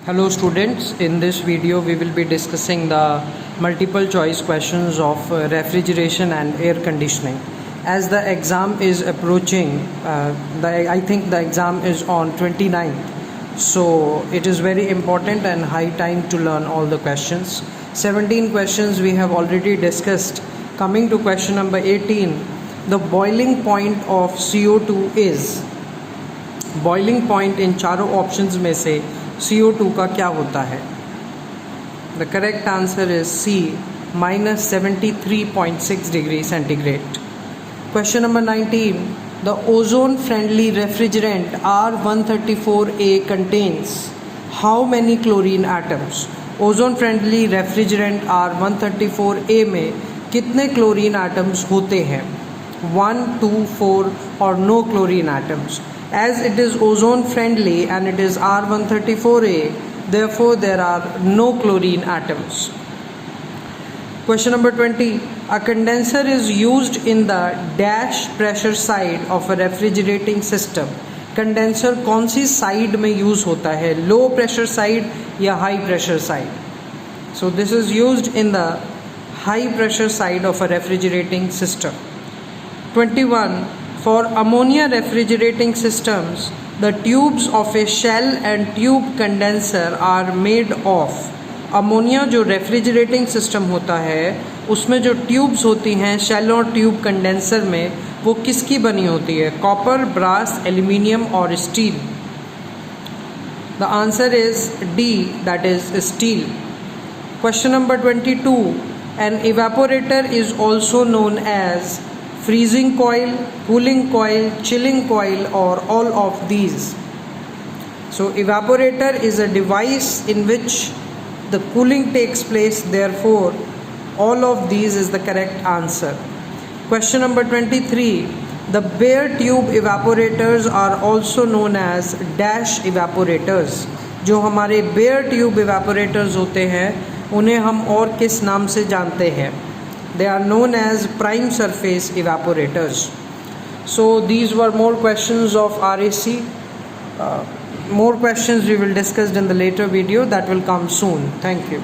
Hello students, in this video we will be discussing the multiple choice questions of refrigeration and air conditioning. As the exam is approaching, I think the exam is on 29th, so it is very important and high time to learn all the questions. 17 questions we have already discussed. Coming to question number 18, the boiling point of CO2 is, boiling point in चारों options में से CO2 का क्या होता है? The correct answer is C, minus 73.6 degrees centigrade. Question number 19. The ozone-friendly refrigerant R134A contains how many chlorine atoms? Ozone-friendly refrigerant R134A में कितने chlorine atoms होते हैं? 1, 2, 4 और no chlorine atoms. As it is ozone friendly and it is R134A, therefore there are no chlorine atoms. Question number 20. A condenser is used in the dash pressure side of a refrigerating system. Condenser कौन सी side में use होता है? Low pressure side या high pressure side? So this is used in the high pressure side of a refrigerating system. 21. For ammonia refrigerating systems, the tubes of a shell and tube condenser are made of. Ammonia जो refrigerating system होता है उसमें जो tubes होती हैं shell और tube condenser में, वो किसकी बनी होती है? कॉपर, ब्रास, एल्यूमिनियम और steel. The answer is D, that is steel. Question number 22. An evaporator is also known as freezing coil, cooling coil, chilling coil or all of these. So evaporator is a device in which the cooling takes place, therefore all of these is the correct answer. Question number 23. The bare tube evaporators are also known as dash evaporators. जो हमारे bare tube evaporators होते हैं उन्हें हम और किस नाम से जानते हैं? They are known as prime surface evaporators. So these were more questions of RAC. More questions we will discuss in the later video that will come soon. Thank you.